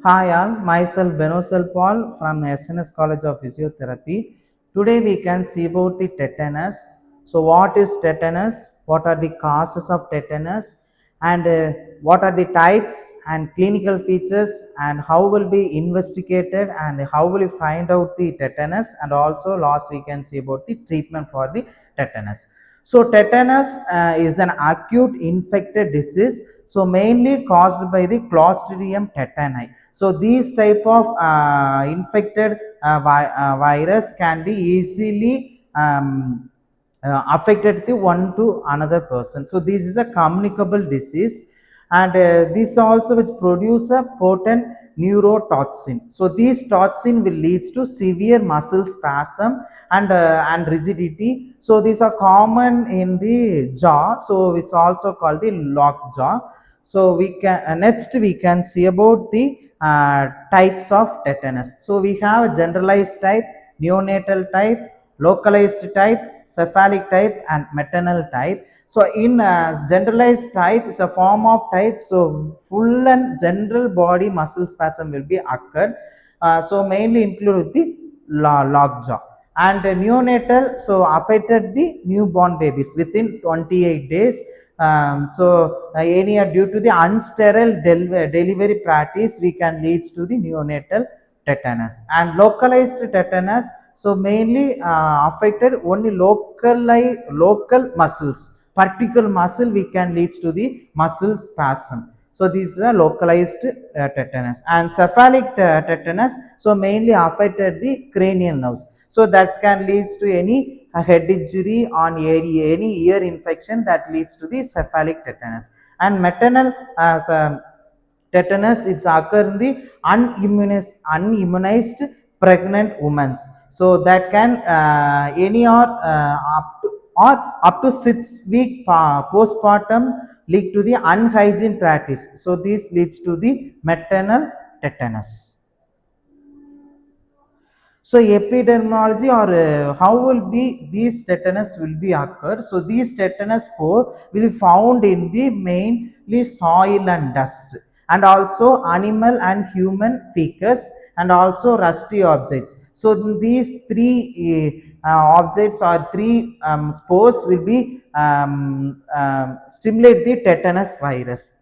Hi all, myself Benosal Paul from SNS College of Physiotherapy. Today we can see about the tetanus. So what is tetanus? What are the causes of tetanus? And what are the types and clinical features and how will be investigated and how will you find out the tetanus, and also last we can see about the treatment for the tetanus. So tetanus is an acute infected disease, so mainly caused by the Clostridium tetani. So these type of infected virus can be easily affected the one to another person. So this is a communicable disease, and this also which produce a potent neurotoxin. So these toxin will leads to severe muscle spasm and rigidity. So these are common in the jaw. So it's also called the lockjaw. So we can next we can see about the types of tetanus. So we have generalized type, neonatal type, localized type, cephalic type, and maternal type. So in generalized type is a form of type. So full and general body muscle spasm will be occurred. So mainly include the lockjaw. And neonatal, so affected the newborn babies within 28 days. Any due to the unsterile delivery practice, we can lead to the neonatal tetanus. And localized tetanus, so mainly affected only local muscles, particular muscle we can lead to the muscle spasm. So this is a localized tetanus. And cephalic tetanus, so mainly affected the cranial nerves. So that can lead to any head injury on any ear infection that leads to the cephalic tetanus. And maternal tetanus, it's occur in the unimmunized pregnant women. So that can any or up to 6 week postpartum lead to the unhygiene practice. So this leads to the maternal tetanus. So epidemiology, or how will be these tetanus will be occur. So these tetanus spore will be found in the mainly soil and dust, and also animal and human fecus, and also rusty objects. So these three objects or three spores will be stimulate the tetanus virus.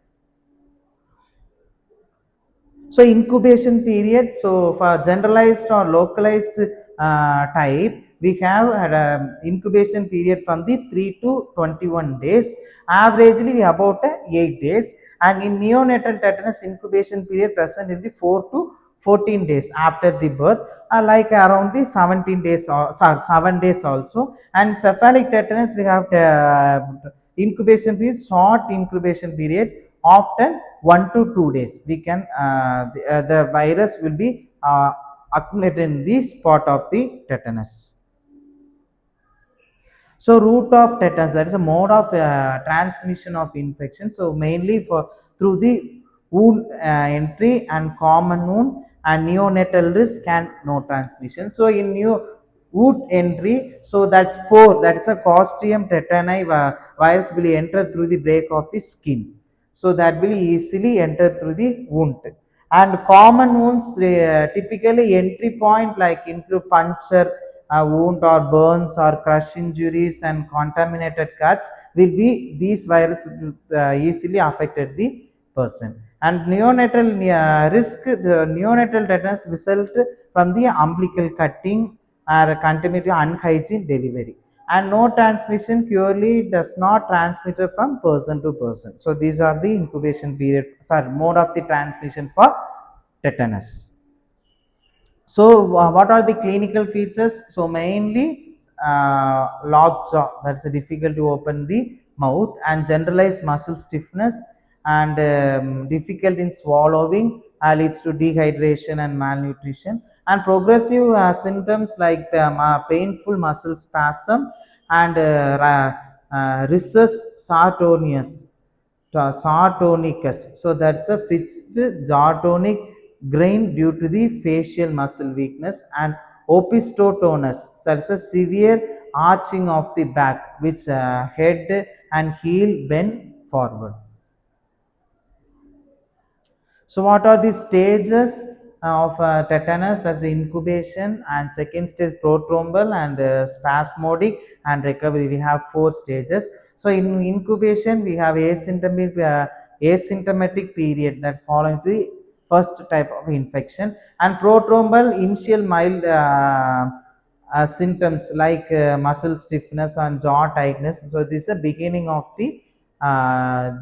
So incubation period, so for generalized or localized type, we have had a incubation period from the 3 to 21 days, averagely we about 8 days. And in neonatal tetanus, incubation period present in the 4 to 14 days after the birth, like around the 17 days or 7 days also. And cephalic tetanus, we have incubation period, short incubation period, often 1 to 2 days. We can the virus will be accumulated in this part of the tetanus. So route of tetanus, that is a mode of transmission of infection. So mainly for through the wound entry and common wound, and neonatal risk and no transmission. So in new wound entry, so that spore, that is a Clostridium tetani virus will enter through the break of the skin. So that will easily enter through the wound. And common wounds, typically entry point like include puncture wound or burns or crush injuries and contaminated cuts will be these virus will easily affected the person. And neonatal risk, the neonatal tetanus result from the umbilical cutting or contaminated unhygiene delivery. And no transmission purely does not transmit from person to person. So these are the incubation period, sorry, mode of the transmission for tetanus. So what are the clinical features? So mainly lockjaw, that's difficult to open the mouth, and generalized muscle stiffness, and difficult in swallowing, leads to dehydration and malnutrition. And progressive symptoms like painful muscle spasm and rhesus sartonicus. So that's a fixed jaw tonic grain due to the facial muscle weakness. And opistotonus, that's a severe arching of the back, which head and heel bend forward. So what are the stages of tetanus? That's the incubation, and second stage prothrombal and spasmodic and recovery. We have 4 stages. So in incubation, we have asymptomatic period that following the first type of infection, and prothrombal initial mild symptoms like muscle stiffness and jaw tightness. So this is the beginning of the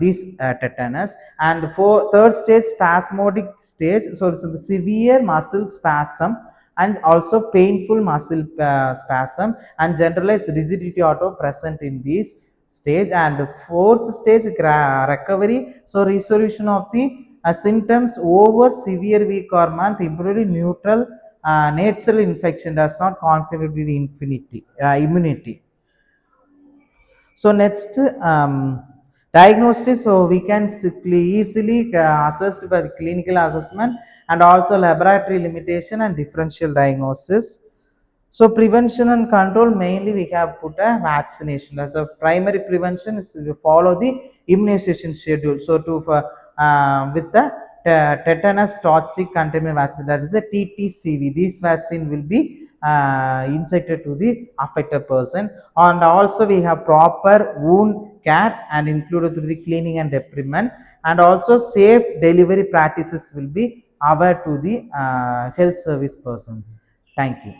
this tetanus. And for third stage, spasmodic stage, so it's a severe muscle spasm and also painful muscle spasm and generalized rigidity auto present in this stage. And fourth stage, recovery, so resolution of the symptoms over severe week or month, improved neutral natural infection does not conflict with the immunity. So next, diagnosis. So we can easily assess by clinical assessment and also laboratory limitation and differential diagnosis. So prevention and control, mainly we have put a vaccination as a primary prevention is to follow the immunization schedule. So to with the tetanus toxic contaminant vaccine, that is a TTCV. This vaccine will be injected to the affected person, and also we have proper wound care and included through the cleaning and debridement, and also safe delivery practices will be aware to the health service persons. Thank you.